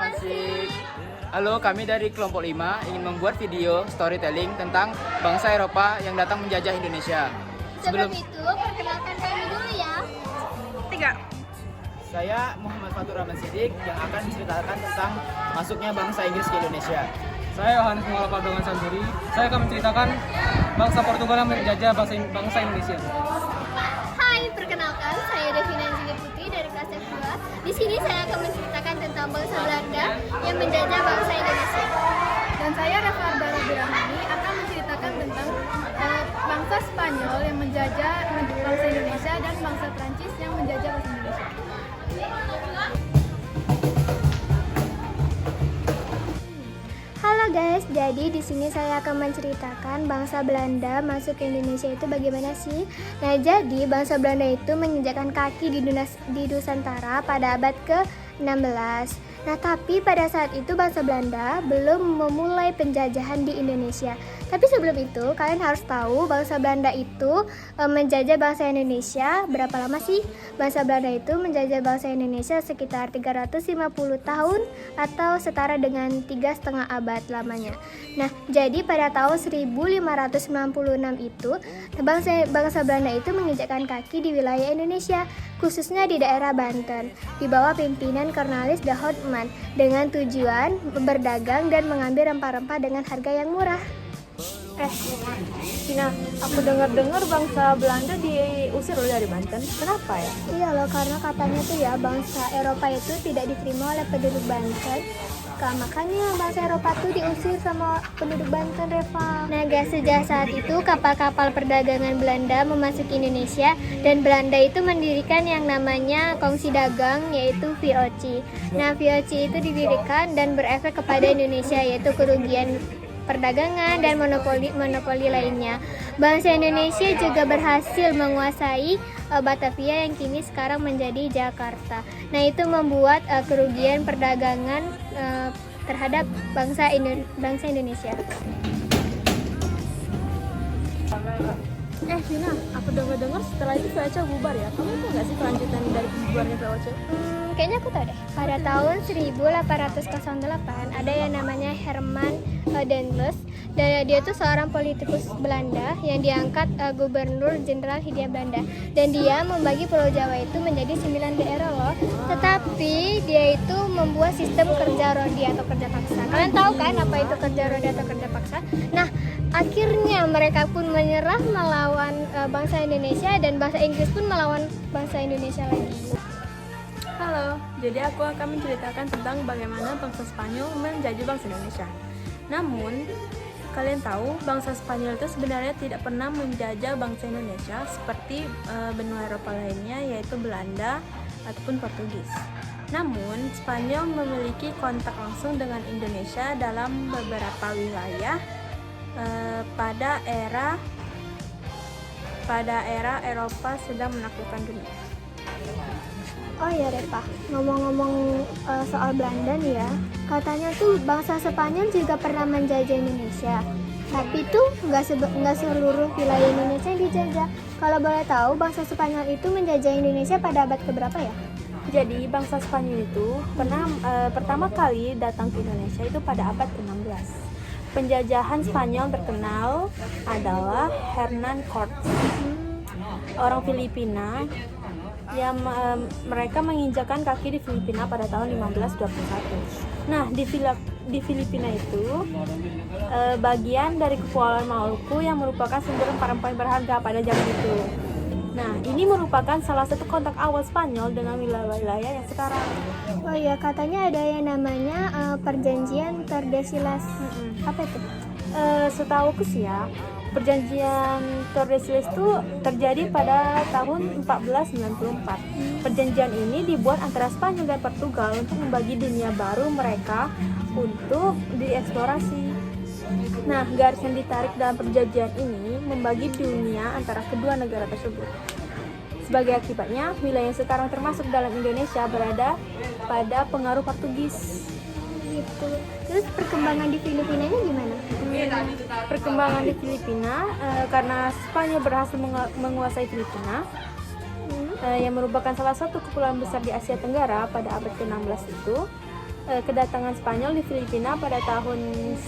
Asik. Halo, kami dari kelompok 5 ingin membuat video storytelling tentang bangsa Eropa yang datang menjajah Indonesia. Sebelum itu, perkenalkan kami dulu ya. 3. Saya Muhammad Fatur Rahman Siddiq yang akan menceritakan tentang masuknya bangsa Inggris ke Indonesia. Saya Yohanes Muala Pardongan Sanduri. Saya akan menceritakan bangsa Portugal yang menjajah bangsa Indonesia. Hai, perkenalkan saya Devina Anjali Putri dari kelas F2. Di sini saya akan menceritakan tentang bangsa Belanda yang menjajah bangsa Indonesia. Dan saya Rafa Arbara Birahmani akan menceritakan tentang bangsa Spanyol yang menjajah bangsa Indonesia dan bangsa Prancis yang menjajah bangsa Indonesia. Halo guys, jadi di sini saya akan menceritakan bangsa Belanda masuk ke Indonesia itu bagaimana sih? Nah, jadi bangsa Belanda itu menginjakkan kaki di Nusantara pada abad ke-16. Nah, tapi pada saat itu bangsa Belanda belum memulai penjajahan di Indonesia. Tapi sebelum itu, kalian harus tahu bangsa Belanda itu menjajah bangsa Indonesia berapa lama sih? Bangsa Belanda itu menjajah bangsa Indonesia sekitar 350 tahun atau setara dengan 3,5 abad lamanya. Nah, jadi pada tahun 1596 itu, bangsa Belanda itu menginjakkan kaki di wilayah Indonesia, khususnya di daerah Banten, di bawah pimpinan Cornelis de Houtman dengan tujuan berdagang dan mengambil rempah-rempah dengan harga yang murah. Cina, aku dengar-dengar bangsa Belanda diusir loh dari Banten. Kenapa ya? Iya loh, karena katanya tuh ya bangsa Eropa itu tidak diterima oleh penduduk Banten. Makanya bangsa Eropa tuh diusir sama penduduk Banten, Reva. Nah guys, sejak saat itu kapal-kapal perdagangan Belanda memasuki Indonesia dan Belanda itu mendirikan yang namanya kongsi dagang yaitu VOC. Nah VOC itu didirikan dan berefek kepada Indonesia yaitu kerugian perdagangan dan monopoli lainnya. Bangsa Indonesia juga berhasil menguasai Batavia yang kini sekarang menjadi Jakarta. Nah, itu membuat kerugian perdagangan terhadap bangsa Indonesia. Vina, aku dengar setelah itu VOC bubar ya. Kamu tahu nggak sih kelanjutan dari bubarnya VOC? Kayaknya aku tahu deh. Pada tahun 1808 ada yang namanya Herman Dendels. Dan dia itu seorang politikus Belanda yang diangkat gubernur jenderal Hindia Belanda. Dan dia membagi Pulau Jawa itu menjadi 9 daerah loh. Tetapi dia itu membuat sistem kerja rodi atau kerja paksa. Kalian tahu kan apa itu kerja rodi atau kerja paksa? Nah, akhirnya mereka pun menyerah melawan bangsa Indonesia dan bangsa Inggris pun melawan bangsa Indonesia lagi. Halo, jadi aku akan menceritakan tentang bagaimana bangsa Spanyol menjajah bangsa Indonesia. Namun, kalian tahu bangsa Spanyol itu sebenarnya tidak pernah menjajah bangsa Indonesia seperti benua Eropa lainnya yaitu Belanda ataupun Portugis. Namun, Spanyol memiliki kontak langsung dengan Indonesia dalam beberapa wilayah pada era Eropa sedang menaklukkan dunia. Oh ya Reva, ngomong-ngomong soal Belanda nih ya, katanya tuh bangsa Spanyol juga pernah menjajah Indonesia. Tapi tuh nggak seluruh wilayah Indonesia yang dijajah. Kalau boleh tahu, bangsa Spanyol itu menjajah Indonesia pada abad keberapa ya? Jadi bangsa Spanyol itu pernah pertama kali datang ke Indonesia itu pada abad ke-16. Penjajahan Spanyol terkenal adalah Hernán Cortés, orang Filipina yang mereka menginjakan kaki di Filipina pada tahun 1521. Nah, di Filipina itu bagian dari Kepulauan Maluku yang merupakan sumber rempah-rempah yang berharga pada zaman itu. Nah, ini merupakan salah satu kontak awal Spanyol dengan wilayah-wilayah yang sekarang. Oh iya, katanya ada yang namanya perjanjian Tordesillas. Apa itu? Setahu aku sih ya, perjanjian Tordesillas itu terjadi pada tahun 1494. Perjanjian ini dibuat antara Spanyol dan Portugal untuk membagi dunia baru mereka untuk dieksplorasi. Nah, garis yang ditarik dalam perjanjian ini membagi dunia antara kedua negara tersebut. Sebagai akibatnya, wilayah yang sekarang termasuk dalam Indonesia berada pada pengaruh Portugis. Gitu. Terus perkembangan di Filipina ini gimana? Perkembangan di Filipina karena Spanyol berhasil menguasai Filipina yang merupakan salah satu kepulauan besar di Asia Tenggara pada abad ke-16 itu. kedatangan Spanyol di Filipina pada tahun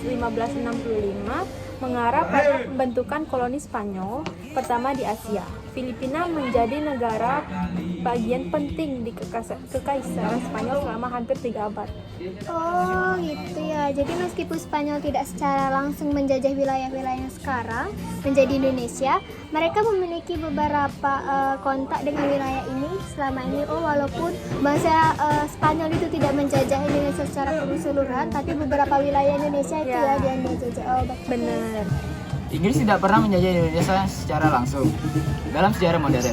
1565 mengarah pada pembentukan koloni Spanyol pertama di Asia. Filipina menjadi negara bagian penting di kekaisaran Spanyol selama hampir 3 abad. Oh gitu ya, jadi meskipun Spanyol tidak secara langsung menjajah wilayah-wilayah yang sekarang menjadi Indonesia, mereka memiliki beberapa kontak dengan wilayah ini selama ini. Oh, walaupun bangsa Spanyol itu tidak menjajah Indonesia secara keseluruhan, tapi beberapa wilayah Indonesia itu ya yang dijajah. Oh, Benar. Inggris tidak pernah menjajah Indonesia secara langsung dalam sejarah modern.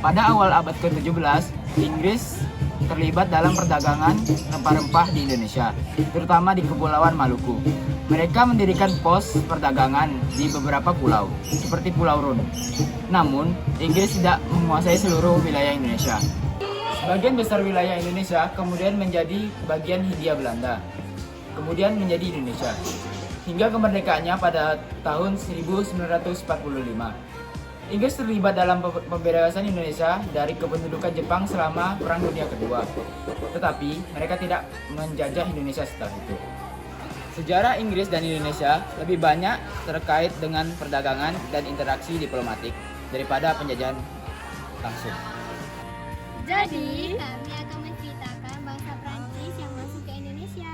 Pada awal abad ke-17, Inggris terlibat dalam perdagangan rempah-rempah di Indonesia, terutama di Kepulauan Maluku. Mereka mendirikan pos perdagangan di beberapa pulau, seperti Pulau Rune. Namun, Inggris tidak menguasai seluruh wilayah Indonesia. Sebagian besar wilayah Indonesia kemudian menjadi bagian Hindia Belanda, kemudian menjadi Indonesia, hingga kemerdekaannya pada tahun 1945. Inggris terlibat dalam pembebasan Indonesia dari kependudukan Jepang selama Perang Dunia Kedua. Tetapi mereka tidak menjajah Indonesia setelah itu. Sejarah Inggris dan Indonesia lebih banyak terkait dengan perdagangan dan interaksi diplomatik daripada penjajahan langsung. Jadi, kami akan menceritakan bangsa Prancis yang masuk ke Indonesia.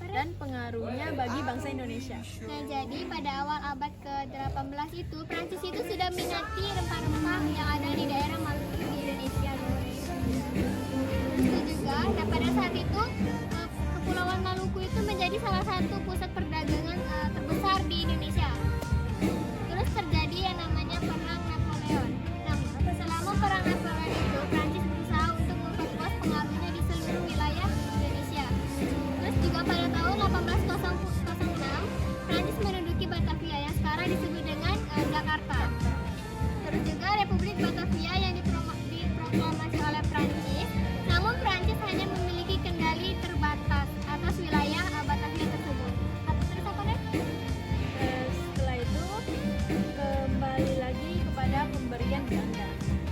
Dan pengaruhnya bagi bangsa Indonesia. Nah, jadi pada awal abad ke-18 itu, Prancis itu sudah minati rempah-rempah yang ada di daerah Maluku di Indonesia. Itu juga, nah pada saat itu, Kepulauan Maluku itu menjadi salah satu pusat perdagangan terbesar di Indonesia. Terus terjadi yang namanya Perang Napoleon. Nah, selama Perang Napoleon itu, Prancis berusaha untuk memperluas pengaruhnya di seluruh wilayah Indonesia. Terus juga pada tahun 1806, Prancis menduduki Batavia yang sekarang disebut dengan Jakarta. Terus juga Republik Batavia yang diproklamasi oleh Prancis. Namun Prancis hanya memiliki kendali terbatas atas wilayah Batavia tersebut. Terus apa deh? Setelah itu kembali lagi kepada pemberian Belanda.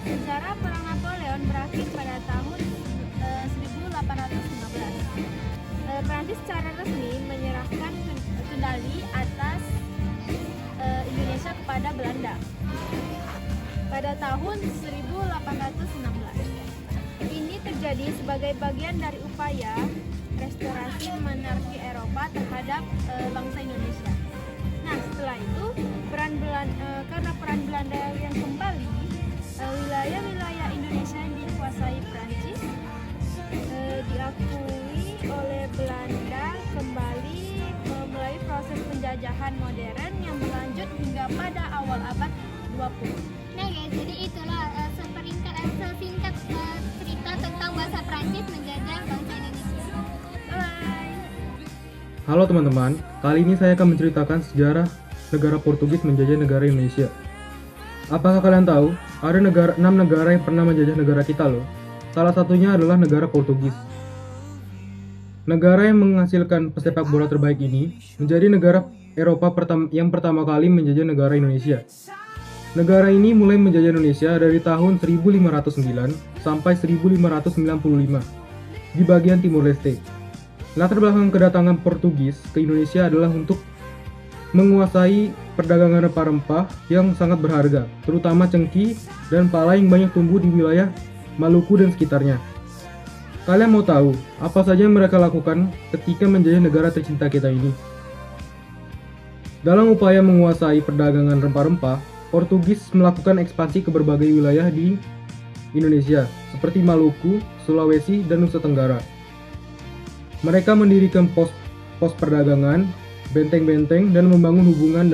Secara Perang Napoleon berakhir pada tahun 1815. Prancis secara resmi menyerahkan kendali atas Indonesia kepada Belanda pada tahun 1816. Ini terjadi sebagai bagian dari upaya restorasi monarki Eropa terhadap bangsa Indonesia. Nah, setelah itu karena peran Belanda yang kembali, wilayah-wilayah Indonesia yang dikuasai Prancis diakui oleh Belanda kembali melalui proses penjajahan modern yang berlanjut hingga pada awal abad 20. Nah guys, jadi itulah sesingkat cerita tentang bangsa Prancis menjajah bangsa Indonesia. Bye. Halo teman-teman, kali ini saya akan menceritakan sejarah negara Portugis menjajah negara Indonesia. Apakah kalian tahu, ada 6 negara yang pernah menjajah negara kita loh. Salah satunya adalah negara Portugis. Negara yang menghasilkan pesepak bola terbaik ini menjadi negara Eropa yang pertama kali menjajah negara Indonesia. Negara ini mulai menjajah Indonesia dari tahun 1509 sampai 1595 di bagian Timur Leste. Latar belakang kedatangan Portugis ke Indonesia adalah untuk menguasai perdagangan rempah-rempah yang sangat berharga, terutama cengkih dan pala yang banyak tumbuh di wilayah Maluku dan sekitarnya. Kalian mau tahu apa saja yang mereka lakukan ketika menjajah negara tercinta kita ini? Dalam upaya menguasai perdagangan rempah-rempah, Portugis melakukan ekspansi ke berbagai wilayah di Indonesia, seperti Maluku, Sulawesi, dan Nusa Tenggara. Mereka mendirikan pos perdagangan, benteng-benteng, dan membangun hubungan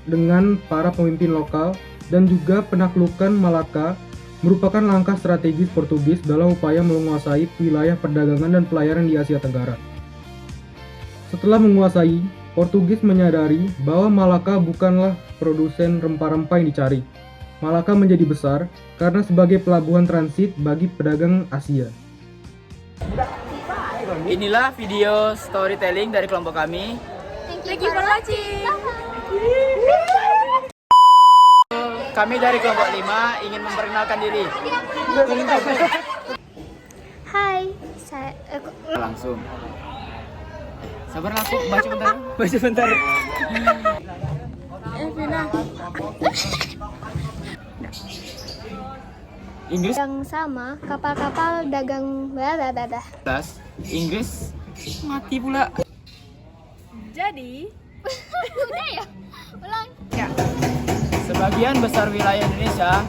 dengan para pemimpin lokal, dan juga penaklukan Malaka merupakan langkah strategis Portugis dalam upaya menguasai wilayah perdagangan dan pelayaran di Asia Tenggara. Setelah menguasai, Portugis menyadari bahwa Malaka bukanlah produsen rempah-rempah yang dicari. Malaka menjadi besar karena sebagai pelabuhan transit bagi pedagang Asia. Inilah video storytelling dari kelompok kami. Thank you for watching. Kami dari kelompok 5 ingin memperkenalkan diri. Hai, Saya langsung. Sabar aku baca bentar. Baca bentar. Vina. Inggris yang sama, kapal-kapal dagang blablabla. Inggris mati pula. Jadi, Udah ya? Ulang. Sebagian besar wilayah Indonesia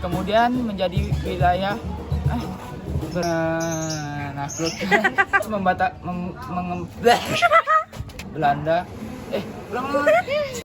kemudian menjadi wilayah menaklukkan Belanda. Ulang.